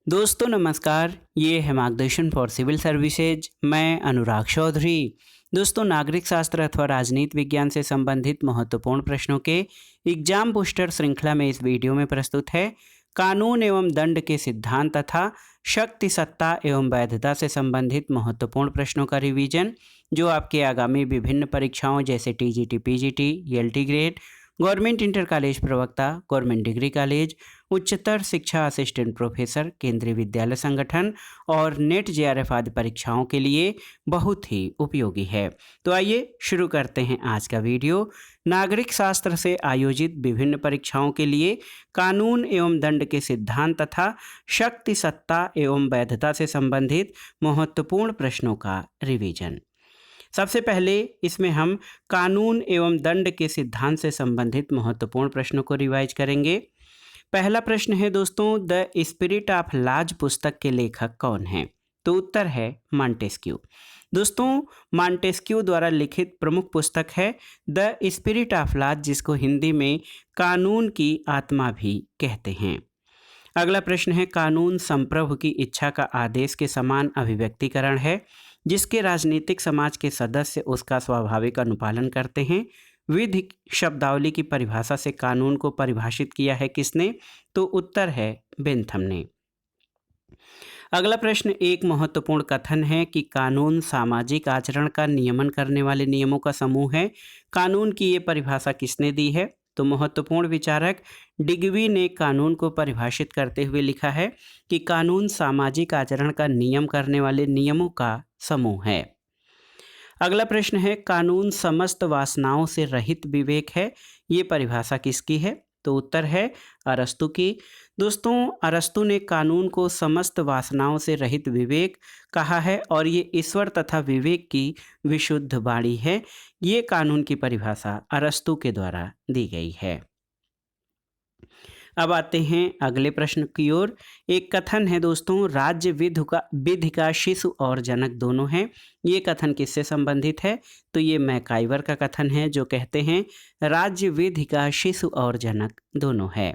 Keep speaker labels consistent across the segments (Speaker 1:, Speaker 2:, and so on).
Speaker 1: दोस्तों नमस्कार, ये है मार्गदर्शन फॉर सिविल सर्विसेज। मैं अनुराग चौधरी। दोस्तों, नागरिक शास्त्र अथवा राजनीति विज्ञान से संबंधित महत्वपूर्ण प्रश्नों के एग्जाम बूस्टर श्रृंखला में इस वीडियो में प्रस्तुत है कानून एवं दंड के सिद्धांत तथा शक्ति सत्ता एवं वैधता से संबंधित महत्वपूर्ण प्रश्नों का रिवीजन, जो आपके आगामी विभिन्न परीक्षाओं जैसे TGT, PGT, ELT grade, government inter college प्रवक्ता, गवर्नमेंट डिग्री कॉलेज, उच्चतर शिक्षा असिस्टेंट प्रोफेसर, केंद्रीय विद्यालय संगठन और नेट जेआरएफ आदि परीक्षाओं के लिए बहुत ही उपयोगी है। तो आइए शुरू करते हैं आज का वीडियो। नागरिक शास्त्र से आयोजित विभिन्न परीक्षाओं के लिए कानून एवं दंड के सिद्धांत तथा शक्ति सत्ता एवं वैधता से संबंधित महत्वपूर्ण प्रश्नों का रिवीजन। सबसे पहले इसमें हम कानून एवं दंड के सिद्धांत से संबंधित महत्वपूर्ण प्रश्नों को रिवाइज करेंगे। पहला प्रश्न है दोस्तों, द स्पिरिट ऑफ लॉज पुस्तक के लेखक कौन हैं? तो उत्तर है मॉन्टेस्क्यू। दोस्तों, मॉन्टेस्क्यू द्वारा लिखित प्रमुख पुस्तक है द स्पिरिट ऑफ लॉज, जिसको हिंदी में कानून की आत्मा भी कहते हैं। अगला प्रश्न है, कानून संप्रभु की इच्छा का आदेश के समान अभिव्यक्तिकरण है जिसके राजनीतिक समाज के सदस्य उसका स्वाभाविक अनुपालन करते हैं। विधि शब्दावली की परिभाषा से कानून को परिभाषित किया है किसने? तो उत्तर है बेंथम ने। अगला प्रश्न एक महत्वपूर्ण कथन है कि कानून सामाजिक आचरण का नियमन करने वाले नियमों का समूह है। कानून की ये परिभाषा किसने दी है? तो महत्वपूर्ण विचारक डिगवी ने कानून को परिभाषित करते हुए लिखा है कि कानून सामाजिक आचरण का नियम करने वाले नियमों का समूह है। अगला प्रश्न है, कानून समस्त वासनाओं से रहित विवेक है। ये परिभाषा किसकी है? तो उत्तर है अरस्तु की। दोस्तों, अरस्तु ने कानून को समस्त वासनाओं से रहित विवेक कहा है और ये ईश्वर तथा विवेक की विशुद्ध वाणी है। ये कानून की परिभाषा अरस्तु के द्वारा दी गई है। अब आते हैं अगले प्रश्न की ओर। एक कथन है दोस्तों, राज्य विधि का शिशु और जनक दोनों हैं। ये कथन किससे संबंधित है? तो ये मैकाइवर का कथन है, जो कहते हैं राज्य विधि का शिशु और जनक दोनों है।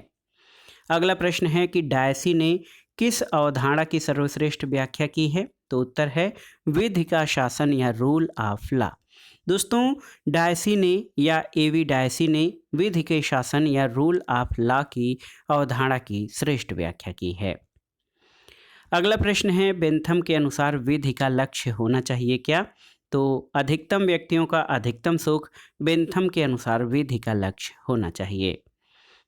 Speaker 1: अगला प्रश्न है कि डायसी ने किस अवधारणा की सर्वश्रेष्ठ व्याख्या की है? तो उत्तर है विधि का शासन या रूल ऑफ लॉ। दोस्तों, डायसी ने या एवी डायसी ने विधि के शासन या रूल ऑफ लॉ की अवधारणा की श्रेष्ठ व्याख्या की है। अगला प्रश्न है, बेंथम के अनुसार विधि का लक्ष्य होना चाहिए क्या? तो अधिकतम व्यक्तियों का अधिकतम सुख बेंथम के अनुसार विधि का लक्ष्य होना चाहिए।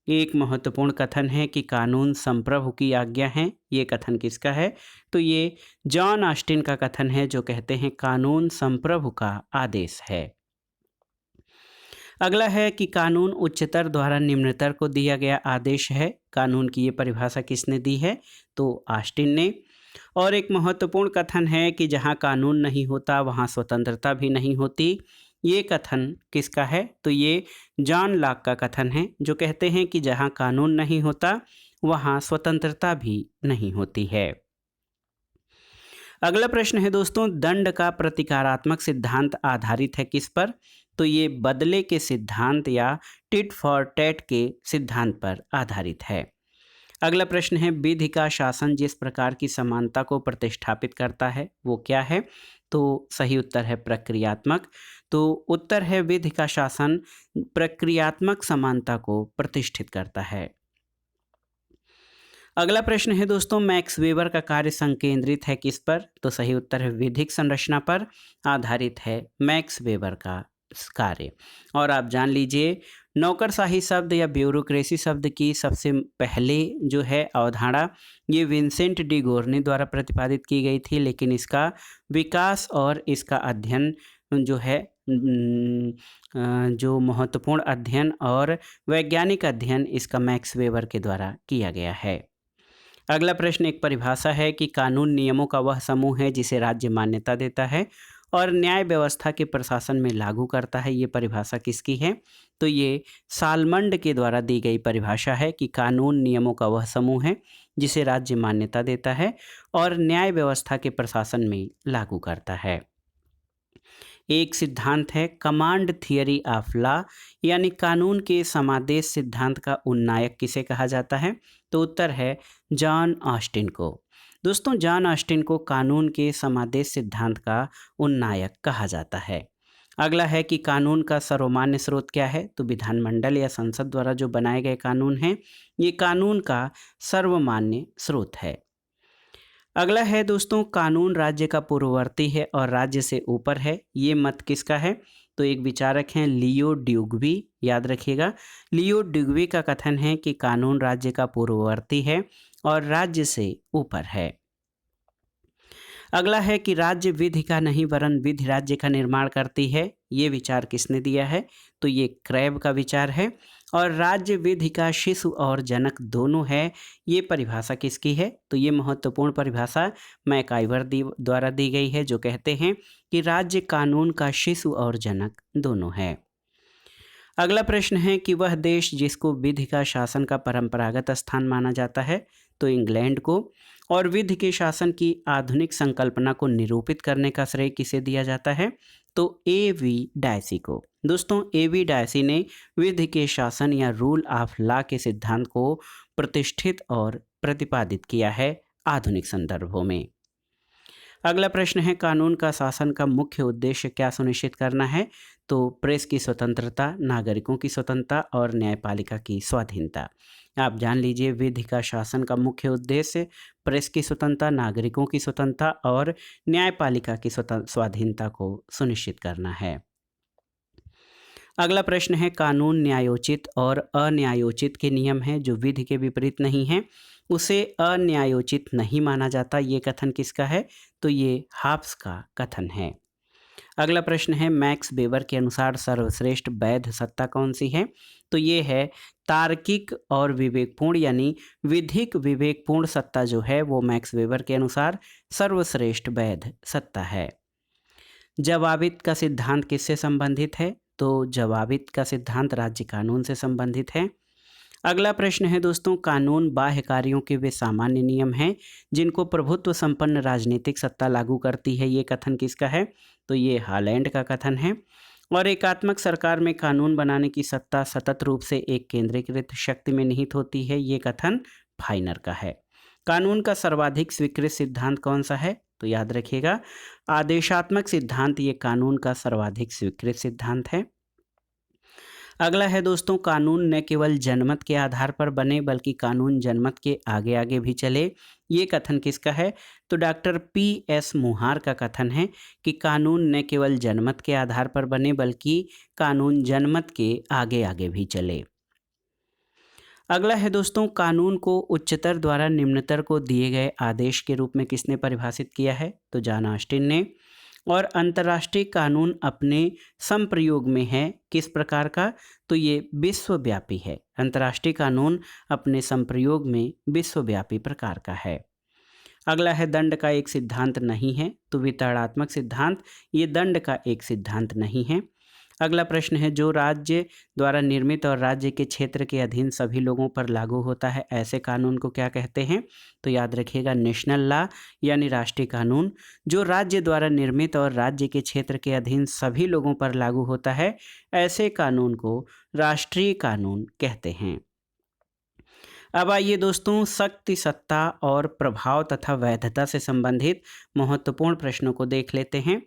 Speaker 1: एक महत्वपूर्ण कथन है कि कानून संप्रभु की आज्ञा है। ये कथन किसका है? तो ये जॉन ऑस्टिन का कथन है, जो कहते हैं कानून संप्रभु का आदेश है। अगला है कि कानून उच्चतर द्वारा निम्नतर को दिया गया आदेश है। कानून की ये परिभाषा किसने दी है? तो ऑस्टिन ने। और एक महत्वपूर्ण कथन है कि जहाँ कानून नहीं होता वहाँ स्वतंत्रता भी नहीं होती। ये कथन किसका है? तो ये जॉन लॉक का कथन है, जो कहते हैं कि जहाँ कानून नहीं होता वहाँ स्वतंत्रता भी नहीं होती है। अगला प्रश्न है दोस्तों, दंड का प्रतिकारात्मक सिद्धांत आधारित है किस पर? तो ये बदले के सिद्धांत या टिट फॉर टैट के सिद्धांत पर आधारित है। अगला प्रश्न है, विधि का शासन जिस प्रकार की समानता को प्रतिष्ठापित करता है वो क्या है? तो सही उत्तर है प्रक्रियात्मक। तो उत्तर है विधि का शासन प्रक्रियात्मक समानता को प्रतिष्ठित करता है। अगला प्रश्न है दोस्तों, मैक्स वेबर का कार्य संकेंद्रित है किस पर? तो सही उत्तर है विधिक संरचना पर आधारित है मैक्स वेबर का कार्य। और आप जान लीजिए, नौकरशाही शब्द या ब्यूरोक्रेसी शब्द की सबसे पहले जो है अवधारणा ये विंसेंट डी गोर्नी द्वारा प्रतिपादित की गई थी, लेकिन इसका विकास और इसका अध्ययन जो है जो महत्वपूर्ण अध्ययन और वैज्ञानिक अध्ययन इसका मैक्स वेबर के द्वारा किया गया है। अगला प्रश्न एक परिभाषा है कि कानून नियमों का वह समूह है जिसे राज्य मान्यता देता है और न्याय व्यवस्था के प्रशासन में लागू करता है। ये परिभाषा किसकी है? तो ये सालमंड के द्वारा दी गई परिभाषा है कि कानून नियमों का वह समूह है जिसे राज्य मान्यता देता है और न्याय व्यवस्था के प्रशासन में लागू करता है। एक सिद्धांत है कमांड थियरी ऑफ लॉ, यानी कानून के समादेश सिद्धांत का उन्नायक किसे कहा जाता है? तो उत्तर है जॉन ऑस्टिन को। दोस्तों जॉन ऑस्टिन को कानून के समादेश सिद्धांत का उन्नायक कहा जाता है। अगला है कि कानून का सर्वमान्य स्रोत क्या है, तो विधानमंडल या संसद द्वारा जो बनाए गए कानून हैं ये कानून का सर्वमान्य स्रोत है। अगला है दोस्तों, कानून राज्य का पूर्ववर्ती है और राज्य से ऊपर है, ये मत किसका है, तो एक विचारक हैं लियो ड्यूग्वी, याद रखिएगा। लियो ड्यूग्वी का कथन है कि कानून राज्य का पूर्ववर्ती है और राज्य से ऊपर है। अगला है कि राज्य विधि का नहीं वरन विधि राज्य का निर्माण करती है, ये विचार किसने दिया है, तो ये क्रैब का विचार है। और राज्य विधि का शिशु और जनक दोनों है, ये परिभाषा किसकी है, तो ये महत्वपूर्ण परिभाषा मैकाइवर द्वारा दी गई है, जो कहते हैं कि राज्य कानून का शिशु और जनक दोनों है। अगला प्रश्न है कि वह देश जिसको विधि का शासन का परंपरागत स्थान माना जाता है, तो इंग्लैंड को। और विधि के शासन की आधुनिक संकल्पना को निरूपित करने का श्रेय किसे दिया जाता है, तो A.V. डायसी को। दोस्तों A.V. डायसी ने विधि के शासन या रूल ऑफ लॉ के सिद्धांत को प्रतिष्ठित और प्रतिपादित किया है आधुनिक संदर्भों में। अगला प्रश्न है, कानून का शासन का मुख्य उद्देश्य क्या सुनिश्चित करना है, तो प्रेस की स्वतंत्रता, नागरिकों की स्वतंत्रता और न्यायपालिका की स्वाधीनता। आप जान लीजिए, विधि का शासन का मुख्य उद्देश्य प्रेस की स्वतंत्रता, नागरिकों की स्वतंत्रता और न्यायपालिका की स्वाधीनता को सुनिश्चित करना है। अगला प्रश्न है, कानून न्यायोचित और अन्यायोचित के नियम हैं जो विधि के विपरीत नहीं हैं, उसे अन्यायोचित नहीं माना जाता, ये कथन किसका है, तो ये हाब्स का कथन है। अगला प्रश्न है, मैक्स वेबर के अनुसार सर्वश्रेष्ठ वैध सत्ता कौन सी है, तो ये है तार्किक और विवेकपूर्ण, यानी विधिक विवेकपूर्ण सत्ता जो है वो मैक्स वेबर के अनुसार सर्वश्रेष्ठ वैध सत्ता है। जवाबित का सिद्धांत किससे संबंधित है, तो जवाबित का सिद्धांत राज्य कानून से संबंधित है। अगला प्रश्न है दोस्तों, कानून बाह्य कार्यों के वे सामान्य नियम हैं जिनको प्रभुत्व संपन्न राजनीतिक सत्ता लागू करती है, ये कथन किसका है, तो ये हॉलैंड का कथन है। और एकात्मक सरकार में कानून बनाने की सत्ता सतत रूप से एक केंद्रीकृत शक्ति में निहित होती है, ये कथन फाइनर का है। कानून का सर्वाधिक स्वीकृत सिद्धांत कौन सा है, तो याद रखिएगा आदेशात्मक सिद्धांत, ये कानून का सर्वाधिक स्वीकृत सिद्धांत है। अगला है दोस्तों, कानून न केवल जनमत के आधार पर बने बल्कि कानून जनमत के आगे आगे भी चले, ये कथन किसका है, तो डॉक्टर P.S. मुहार का कथन है कि कानून न केवल जनमत के आधार पर बने बल्कि कानून जनमत के आगे आगे भी चले। अगला है दोस्तों, कानून को उच्चतर द्वारा निम्नतर को दिए गए आदेश के रूप में किसने परिभाषित किया है, तो जॉन ऑस्टिन ने। और अंतर्राष्ट्रीय कानून अपने संप्रयोग में है किस प्रकार का, तो ये विश्वव्यापी है। अंतर्राष्ट्रीय कानून अपने संप्रयोग में विश्वव्यापी प्रकार का है। अगला है, दंड का एक सिद्धांत नहीं है, तो वितरणात्मक सिद्धांत ये दंड का एक सिद्धांत नहीं है। अगला प्रश्न है, जो राज्य द्वारा निर्मित और राज्य के क्षेत्र के अधीन सभी लोगों पर लागू होता है, ऐसे कानून को क्या कहते हैं, तो याद रखिएगा नेशनल लॉ, यानी राष्ट्रीय कानून। जो राज्य द्वारा निर्मित और राज्य के क्षेत्र के अधीन सभी लोगों पर लागू होता है, ऐसे कानून को राष्ट्रीय कानून कहते हैं। अब आइए दोस्तों, शक्ति, सत्ता और प्रभाव तथा वैधता से संबंधित महत्वपूर्ण प्रश्नों को देख लेते हैं।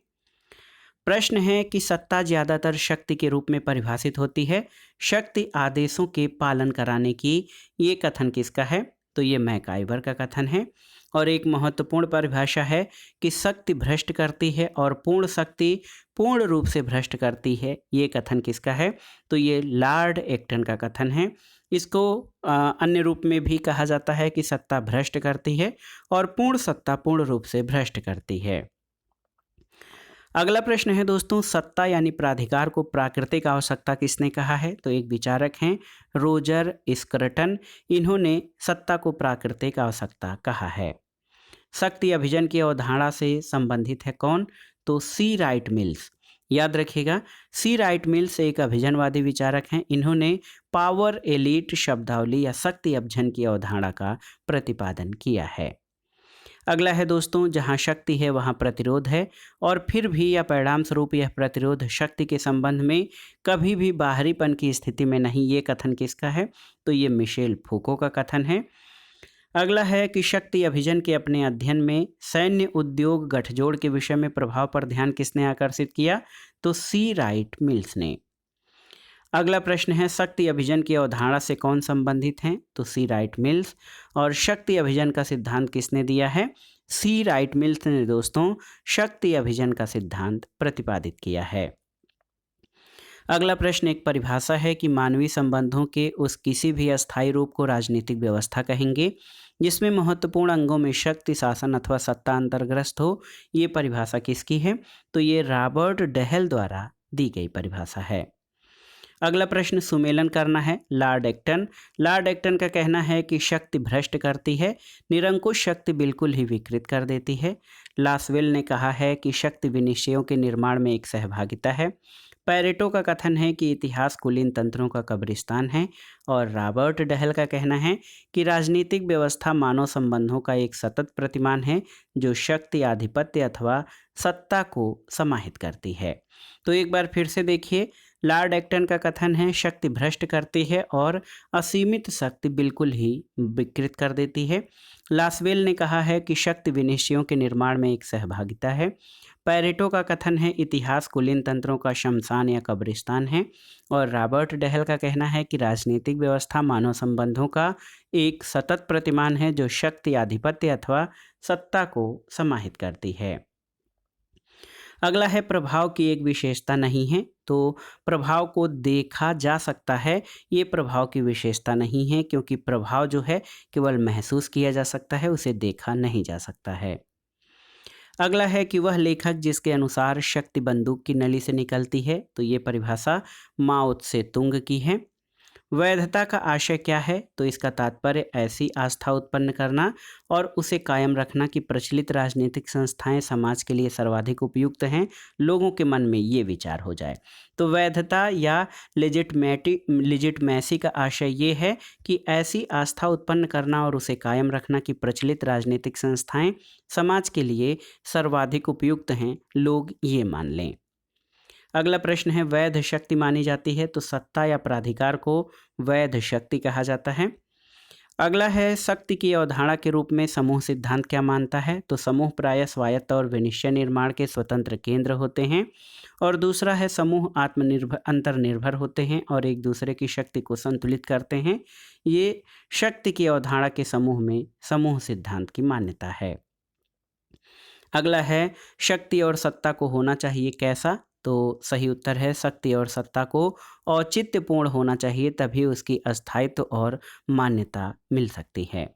Speaker 1: प्रश्न है कि सत्ता ज्यादातर शक्ति के रूप में परिभाषित होती है, शक्ति आदेशों के पालन कराने की, ये कथन किसका है, तो ये मैकाइवर का कथन है। और एक महत्वपूर्ण परिभाषा है कि शक्ति भ्रष्ट करती है और पूर्ण शक्ति पूर्ण रूप से भ्रष्ट करती है, ये कथन किसका है, तो ये लॉर्ड एक्टन का कथन है। इसको अन्य रूप में भी कहा जाता है कि सत्ता भ्रष्ट करती है और पूर्ण सत्ता पूर्ण रूप से भ्रष्ट करती है। अगला प्रश्न है दोस्तों, सत्ता यानी प्राधिकार को प्राकृतिक आवश्यकता किसने कहा है, तो एक विचारक हैं रोजर स्क्रटन, इन्होंने सत्ता को प्राकृतिक आवश्यकता कहा है। शक्ति अभिजन की अवधारणा से संबंधित है कौन, तो सी राइट मिल्स, याद रखिएगा सी राइट मिल्स एक अभिजनवादी विचारक हैं, इन्होंने पावर एलीट शब्दावली या शक्ति अभिजन की अवधारणा का प्रतिपादन किया है। अगला है दोस्तों, जहां शक्ति है वहां प्रतिरोध है और फिर भी या परिणाम स्वरूप यह प्रतिरोध शक्ति के संबंध में कभी भी बाहरीपन की स्थिति में नहीं, ये कथन किसका है, तो ये मिशेल फूको का कथन है। अगला है कि शक्ति अभिजन के अपने अध्ययन में सैन्य उद्योग गठजोड़ के विषय में प्रभाव पर ध्यान किसने आकर्षित किया? तो सी राइट मिल्स ने। अगला प्रश्न है शक्ति अभिजन की अवधारणा से कौन संबंधित हैं? तो सी राइट मिल्स। और शक्ति अभिजन का सिद्धांत किसने दिया है? सी राइट मिल्स ने दोस्तों शक्ति अभिजन का सिद्धांत प्रतिपादित किया है। अगला प्रश्न एक परिभाषा है कि मानवीय संबंधों के उस किसी भी अस्थायी रूप को राजनीतिक व्यवस्था कहेंगे जिसमें महत्वपूर्ण अंगों में शक्ति, शासन अथवा सत्ता अंतर्ग्रस्त हो। ये परिभाषा किसकी है? तो ये रॉबर्ट डहेल द्वारा दी गई परिभाषा है। अगला प्रश्न सुमेलन करना है। लॉर्ड एक्टन का कहना है कि शक्ति भ्रष्ट करती है, निरंकुश शक्ति बिल्कुल ही विकृत कर देती है। लासवेल ने कहा है कि शक्ति विनिश्चयों के निर्माण में एक सहभागिता है। पैरेटो का कथन है कि इतिहास कुलीन तंत्रों का कब्रिस्तान है। और रॉबर्ट डहेल का कहना है कि राजनीतिक व्यवस्था मानव संबंधों का एक सतत प्रतिमान है जो शक्ति, आधिपत्य अथवा सत्ता को समाहित करती है। तो एक बार फिर से देखिए, लॉर्ड एक्टन का कथन है शक्ति भ्रष्ट करती है और असीमित शक्ति बिल्कुल ही विकृत कर देती है। लासवेल ने कहा है कि शक्ति विनिश्चयों के निर्माण में एक सहभागिता है। पैरेटो का कथन है इतिहास कुलीन तंत्रों का शमशान या कब्रिस्तान है। और रॉबर्ट डहेल का कहना है कि राजनीतिक व्यवस्था मानव संबंधों का एक सतत प्रतिमान है जो शक्ति, आधिपत्य अथवा सत्ता को समाहित करती है। अगला है प्रभाव की एक विशेषता नहीं है। तो प्रभाव को देखा जा सकता है, ये प्रभाव की विशेषता नहीं है क्योंकि प्रभाव जो है केवल महसूस किया जा सकता है, उसे देखा नहीं जा सकता है। अगला है कि वह लेखक जिसके अनुसार शक्ति बंदूक की नली से निकलती है। तो ये परिभाषा माओ त्से तुंग की है। वैधता का आशय क्या है? तो इसका तात्पर्य ऐसी आस्था उत्पन्न करना और उसे कायम रखना कि प्रचलित राजनीतिक संस्थाएं समाज के लिए सर्वाधिक उपयुक्त हैं, लोगों के मन में ये विचार हो जाए। तो वैधता या लेजिटमेसी का आशय ये है कि ऐसी आस्था उत्पन्न करना और उसे कायम रखना कि प्रचलित राजनीतिक संस्थाएं समाज के लिए सर्वाधिक उपयुक्त हैं, लोग ये मान लें। अगला प्रश्न है वैध शक्ति मानी जाती है तो सत्ता या प्राधिकार को वैध शक्ति कहा जाता है। अगला है शक्ति की अवधारणा के रूप में समूह सिद्धांत क्या मानता है? तो समूह प्रायः स्वायत्त और विनिश्चय निर्माण के स्वतंत्र केंद्र होते हैं। और दूसरा है समूह अंतर्निर्भर होते हैं और एक दूसरे की शक्ति को संतुलित करते हैं। ये शक्ति की अवधारणा के समूह में समूह सिद्धांत की मान्यता है। अगला है शक्ति और सत्ता को होना चाहिए कैसा? तो सही उत्तर है शक्ति और सत्ता को औचित्यपूर्ण होना चाहिए, तभी उसकी अस्थायित्व और मान्यता मिल सकती है।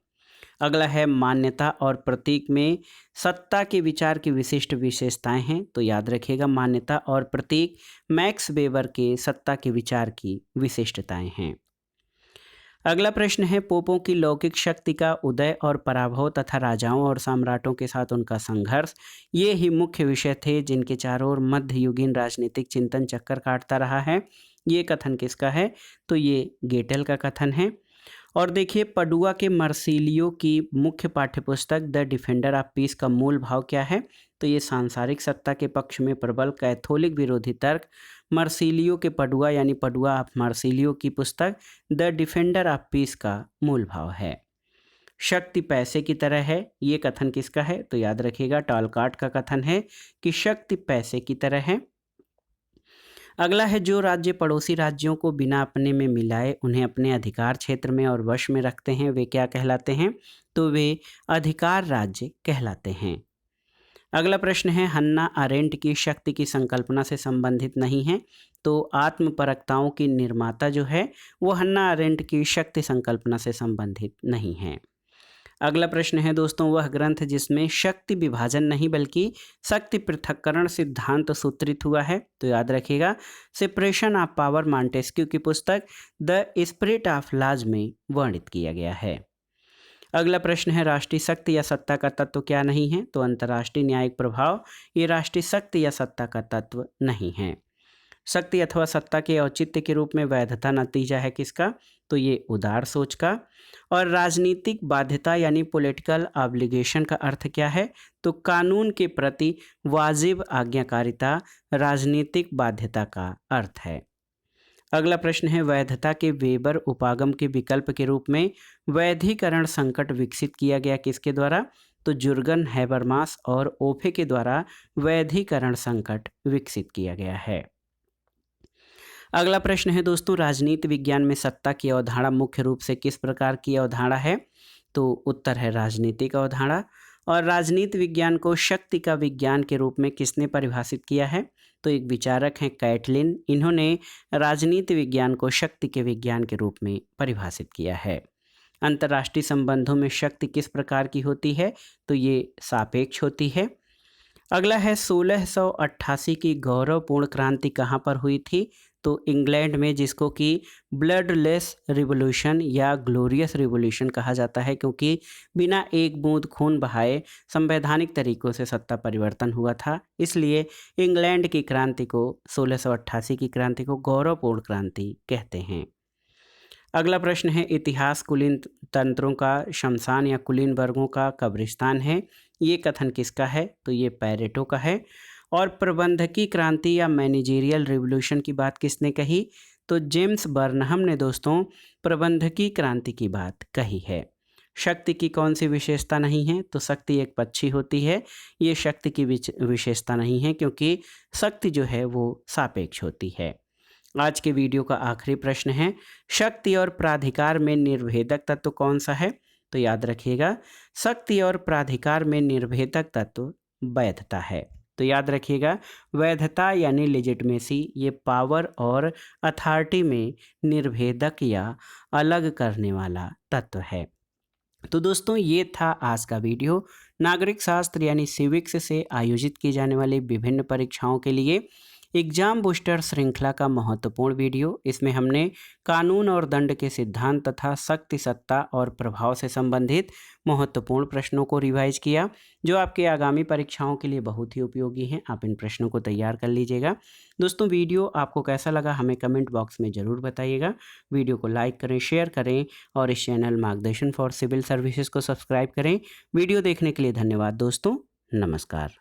Speaker 1: अगला है मान्यता और प्रतीक में सत्ता के विचार की विशिष्ट विशेषताएं हैं। तो याद रखिएगा मान्यता और प्रतीक मैक्स वेबर के सत्ता के विचार की विशिष्टताएं हैं। अगला प्रश्न है पोपों की लौकिक शक्ति का उदय और पराभव तथा राजाओं और सम्राटों के साथ उनका संघर्ष, ये ही मुख्य विषय थे जिनके चारों ओर मध्ययुगीन राजनीतिक चिंतन चक्कर काटता रहा है। ये कथन किसका है? तो ये गेटेल का कथन है। और देखिए पडुआ के मर्सिलियो की मुख्य पाठ्यपुस्तक द डिफेंडर ऑफ पीस का मूल भाव क्या है? तो ये सांसारिक सत्ता के पक्ष में प्रबल कैथोलिक विरोधी तर्क। मर्सिलियो के पडुआ यानी पडुआ ऑफ मर्सिलियो की पुस्तक द डिफेंडर ऑफ पीस का मूल भाव है। शक्ति पैसे की तरह है, ये कथन किसका है? तो याद रखिएगा टॉलकाट का कथन है कि शक्ति पैसे की तरह है। अगला है जो राज्य पड़ोसी राज्यों को बिना अपने में मिलाए उन्हें अपने अधिकार क्षेत्र में और वश में रखते हैं वे क्या कहलाते हैं? तो वे अधिकार राज्य कहलाते हैं। अगला प्रश्न है हन्ना अरेंट की शक्ति की संकल्पना से संबंधित नहीं है। तो आत्मपरकताओं की निर्माता जो है वो हन्ना अरेंट की शक्ति संकल्पना से संबंधित नहीं है। अगला प्रश्न है दोस्तों वह ग्रंथ जिसमें शक्ति विभाजन नहीं बल्कि शक्ति पृथक्करण सिद्धांत सूत्रित हुआ है। तो याद रखिएगा सेपरेशन ऑफ पावर मॉन्टेस्क्यू की पुस्तक द स्पिरिट ऑफ लॉज में वर्णित किया गया है। अगला प्रश्न है राष्ट्रीय शक्ति या सत्ता का तत्व क्या नहीं है? तो अंतर्राष्ट्रीय न्यायिक प्रभाव ये राष्ट्रीय शक्ति या सत्ता का तत्व नहीं है। शक्ति अथवा सत्ता के औचित्य के रूप में वैधता नतीजा है किसका? तो ये उदार सोच का। और राजनीतिक बाध्यता यानी पॉलिटिकल ऑब्लिगेशन का अर्थ क्या है? तो कानून के प्रति वाजिब आज्ञाकारिता राजनीतिक बाध्यता का अर्थ है। अगला प्रश्न है, वैधता के वेबर उपागम के विकल्प के रूप में वैधीकरण संकट विकसित किया गया किसके द्वारा? तो जुर्गन हैबरमास और ओफे के द्वारा वैधीकरण संकट विकसित किया गया है। अगला प्रश्न है दोस्तों, राजनीति विज्ञान में सत्ता की अवधारणा मुख्य रूप से किस प्रकार की अवधारणा है? तो उत्तर है राजनीतिक अवधारणा। और राजनीति विज्ञान को शक्ति का विज्ञान के रूप में किसने परिभाषित किया है? तो एक विचारक हैं कैटलिन, इन्होंने राजनीति विज्ञान को शक्ति के विज्ञान के रूप में परिभाषित किया है। अंतर्राष्ट्रीय संबंधों में शक्ति किस प्रकार की होती है? तो ये सापेक्ष होती है। अगला है, 1688 की गौरवपूर्ण क्रांति कहाँ पर हुई थी? तो इंग्लैंड में, जिसको कि ब्लडलेस रिवॉल्यूशन या ग्लोरियस रिवॉल्यूशन कहा जाता है, क्योंकि बिना एक बूंद खून बहाए संवैधानिक तरीकों से सत्ता परिवर्तन हुआ था। इसलिए इंग्लैंड की क्रांति को, 1688 की क्रांति को गौरवपूर्ण क्रांति कहते हैं। अगला प्रश्न है, इतिहास कुलीन तंत्रों का शमशान या कुलीन वर्गों का कब्रिस्तान है, ये कथन किसका है? तो ये पैरेटो का है। और प्रबंधकी क्रांति या मैनेजेरियल रिवॉल्यूशन की बात किसने कही? तो जेम्स बर्नहम ने दोस्तों प्रबंधकी क्रांति की बात कही है। शक्ति की कौन सी विशेषता नहीं है? तो शक्ति एक पक्षी होती है, ये शक्ति की विशेषता नहीं है, क्योंकि शक्ति जो है वो सापेक्ष होती है। आज के वीडियो का आखिरी प्रश्न है, शक्ति और प्राधिकार में निर्भेदक तत्व कौन सा है? तो याद रखिएगा, शक्ति और प्राधिकार में निर्भेदक तत्व वैधता है। तो याद रखिएगा, वैधता यानी लेजिटिमेसी, ये पावर और अथॉरिटी में निर्भेदक या अलग करने वाला तत्व है। तो दोस्तों, ये था आज का वीडियो। नागरिक शास्त्र यानी सिविक्स से आयोजित की जाने वाली विभिन्न परीक्षाओं के लिए एग्जाम बूस्टर श्रृंखला का महत्वपूर्ण वीडियो। इसमें हमने कानून और दंड के सिद्धांत तथा शक्ति, सत्ता और प्रभाव से संबंधित महत्वपूर्ण प्रश्नों को रिवाइज किया, जो आपके आगामी परीक्षाओं के लिए बहुत ही उपयोगी हैं। आप इन प्रश्नों को तैयार कर लीजिएगा। दोस्तों, वीडियो आपको कैसा लगा हमें कमेंट बॉक्स में ज़रूर बताइएगा। वीडियो को लाइक करें, शेयर करें और इस चैनल मार्गदर्शन फॉर सिविल सर्विसेज को सब्सक्राइब करें। वीडियो देखने के लिए धन्यवाद दोस्तों। नमस्कार।